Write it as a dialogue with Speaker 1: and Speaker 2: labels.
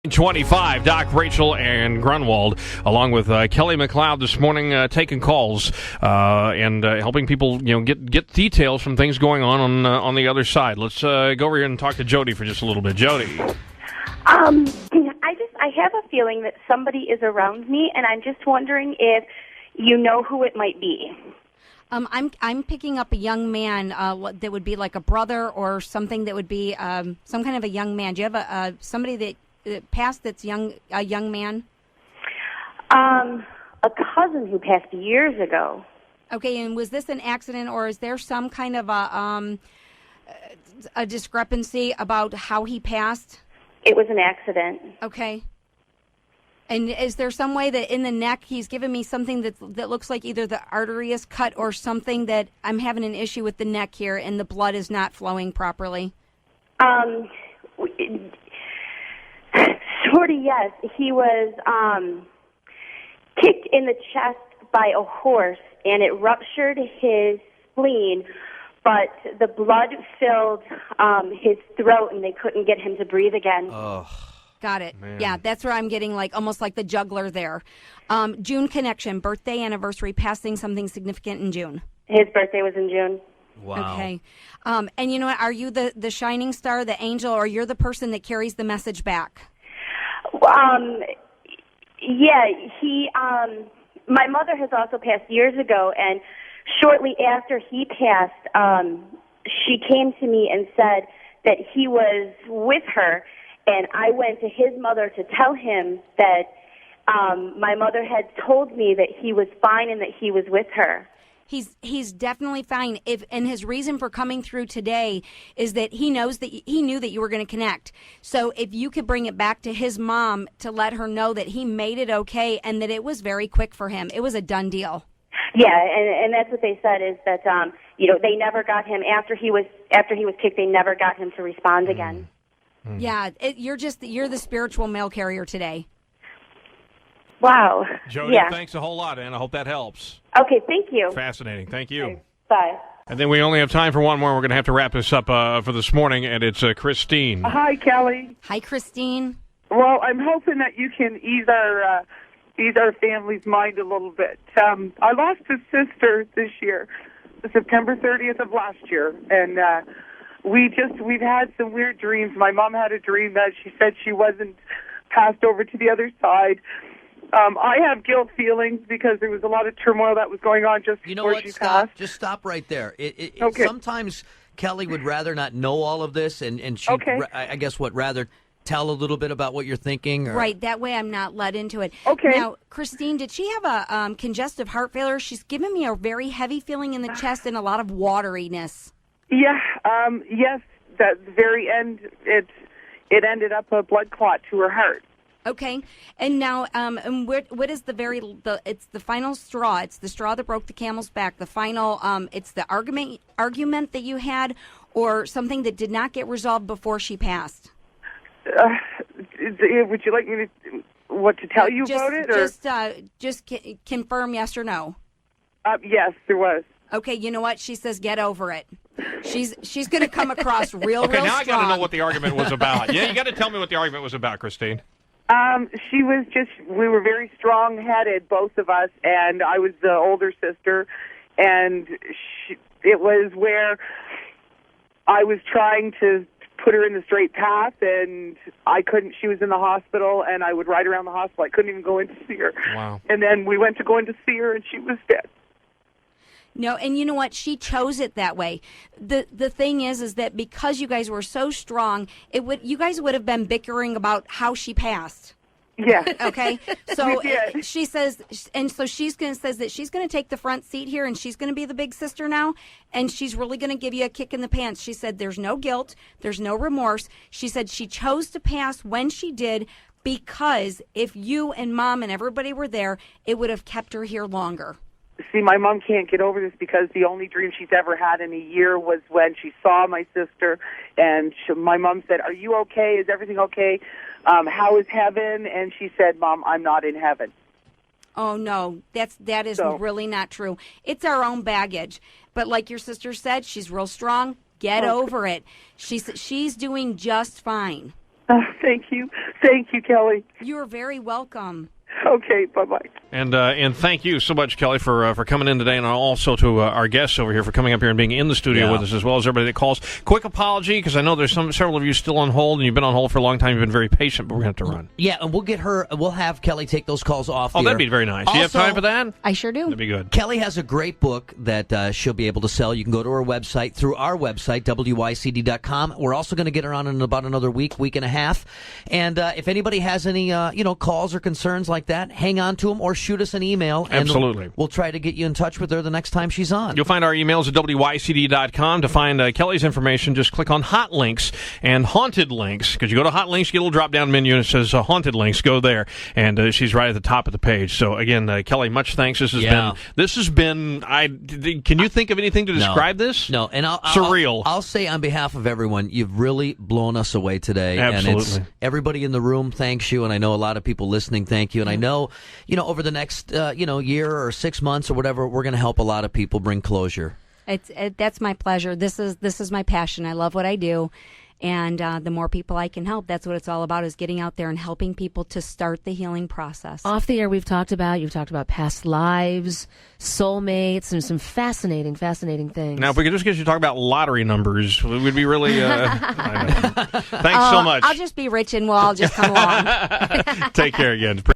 Speaker 1: 25, Doc, Rachel, and Grunwald, along with Kelly MacLeod this morning, taking calls and helping people, get details from things going on the other side. Let's go over here and talk to Jody for just a little bit. Jody.
Speaker 2: I have a feeling that somebody is around me, and I'm just wondering if you know who it might be.
Speaker 3: I'm picking up a young man that would be like a brother or something that would be some kind of a young man. Do you have somebody that passed that's a young man?
Speaker 2: A cousin who passed years ago.
Speaker 3: Okay, and was this an accident, or is there some kind of a discrepancy about how he passed?
Speaker 2: It was an accident.
Speaker 3: Okay. And is there some way that in the neck he's given me something that looks like either the artery is cut or something that I'm having an issue with the neck here and the blood is not flowing properly?
Speaker 2: Sort of, yes. He was kicked in the chest by a horse, and it ruptured his spleen, but the blood filled his throat, and they couldn't get him to breathe again.
Speaker 1: Oh,
Speaker 3: got it.
Speaker 1: man.
Speaker 3: Yeah, that's where I'm getting almost like the juggler there. June connection, birthday, anniversary, passing something significant in June.
Speaker 2: His birthday was in June.
Speaker 1: Wow.
Speaker 3: Okay. And you know what? Are you the shining star, the angel, or you're the person that carries the message back?
Speaker 2: Yeah, my mother has also passed years ago, and shortly after he passed, she came to me and said that he was with her, and I went to his mother to tell him that my mother had told me that he was fine and that he was with her.
Speaker 3: He's definitely fine. And his reason for coming through today is that he knew that you were going to connect. So if you could bring it back to his mom to let her know that he made it okay and that it was very quick for him. It was a done deal.
Speaker 2: Yeah, and that's what they said is that they never got him after he was kicked. They never got him to respond again.
Speaker 1: Mm.
Speaker 3: Yeah, you're the spiritual mail carrier today.
Speaker 2: Wow.
Speaker 1: Jody,
Speaker 2: yeah.
Speaker 1: Thanks a whole lot, and I hope that helps.
Speaker 2: Okay, thank you.
Speaker 1: Fascinating. Thank you.
Speaker 2: Okay. Bye.
Speaker 1: And then we only have time for one more. We're going to have to wrap this up for this morning, and it's Christine.
Speaker 4: Hi, Kelly.
Speaker 3: Hi, Christine.
Speaker 4: Well, I'm hoping that you can ease our family's mind a little bit. I lost a sister this year, September 30th of last year, and we've had some weird dreams. My mom had a dream that she said she wasn't passed over to the other side. I have guilt feelings because there was a lot of turmoil that was going on just before she passed.
Speaker 5: Just stop right there.
Speaker 4: Okay.
Speaker 5: Sometimes Kelly would rather not know all of this, and she'd,
Speaker 4: okay.
Speaker 5: I guess, rather tell a little bit about what you're thinking? Or?
Speaker 3: Right, that way I'm not led into it.
Speaker 4: Okay.
Speaker 3: Now, Christine, did she have a congestive heart failure? She's given me a very heavy feeling in the chest and a lot of wateriness.
Speaker 4: Yeah, yes, at the very end, it ended up a blood clot to her heart.
Speaker 3: Okay, and now, and what is it's the final straw? It's the straw that broke the camel's back. The final, it's the argument that you had, or something that did not get resolved before she passed.
Speaker 4: Would you like me to tell you about it? Or?
Speaker 3: Just confirm yes or no.
Speaker 4: Yes, there was.
Speaker 3: Okay, you know what? She says get over it. She's going to come across real
Speaker 1: Okay, now
Speaker 3: strong.
Speaker 1: I got to know what the argument was about. Yeah, you got to tell me what the argument was about, Christine.
Speaker 4: She was we were very strong-headed, both of us, and I was the older sister, and it was where I was trying to put her in the straight path, and I couldn't. She was in the hospital, and I would ride around the hospital. I couldn't even go in to see her.
Speaker 1: Wow.
Speaker 4: And then we went to go in to see her, and she was dead.
Speaker 3: No, and you know what? She chose it that way. The thing is that because you guys were so strong, you guys would have been bickering about how she passed.
Speaker 4: Yeah.
Speaker 3: Okay. So
Speaker 4: Yeah.
Speaker 3: she says, and so says that she's going to take the front seat here, and she's going to be the big sister now, and she's really going to give you a kick in the pants. She said there's no guilt, there's no remorse. She said she chose to pass when she did because if you and Mom and everybody were there, it would have kept her here longer.
Speaker 4: See, my mom can't get over this because the only dream she's ever had in a year was when she saw my sister, and my mom said, "Are you okay? Is everything okay? How is heaven?" And she said, "Mom, I'm not in heaven."
Speaker 3: Oh no, that is really not true. It's our own baggage, but like your sister said, she's real strong. Get over it. She's doing just fine.
Speaker 4: Thank you. Thank you, Kelly.
Speaker 3: You are very welcome.
Speaker 4: Okay, bye-bye.
Speaker 1: And thank you so much, Kelly, for coming in today, and also to our guests over here for coming up here and being in the studio with us, as well as everybody that calls. Quick apology, because I know there's several of you still on hold, and you've been on hold for a long time. You've been very patient, but we're going to have to run.
Speaker 5: Yeah, and we'll have Kelly take those calls off the air.
Speaker 1: That'd be very nice. Do you have time for that?
Speaker 3: I sure do.
Speaker 1: That'd be good.
Speaker 5: Kelly has a great book that she'll be able to sell. You can go to her website, through our website, WYCD.com. We're also going to get her on in about another week and a half. And if anybody has any calls or concerns like that, hang on to them or shoot us an email.
Speaker 1: Absolutely.
Speaker 5: We'll try to get you in touch with her the next time she's on.
Speaker 1: You'll find our emails at WYCD.com. To find Kelly's information, just click on Hot Links and Haunted Links, because you go to Hot Links, you get a little drop-down menu, and it says Haunted Links. Go there, and she's right at the top of the page. So, again, Kelly, much thanks. This has been, can you think of anything to describe this?
Speaker 5: No, and
Speaker 1: surreal.
Speaker 5: I'll say on behalf of everyone, you've really blown us away today.
Speaker 1: Absolutely.
Speaker 5: And everybody in the room thanks you, and I know a lot of people listening thank you, and I know, over the next, year or 6 months or whatever, we're going to help a lot of people bring closure.
Speaker 3: That's my pleasure. This is my passion. I love what I do. And the more people I can help, that's what it's all about, is getting out there and helping people to start the healing process.
Speaker 6: Off the air, you've talked about past lives, soulmates, and some fascinating things.
Speaker 1: Now, if we could just get you to talk about lottery numbers, we would be really... Thanks so much.
Speaker 3: I'll just be rich and we'll all just come along.
Speaker 1: Take care again.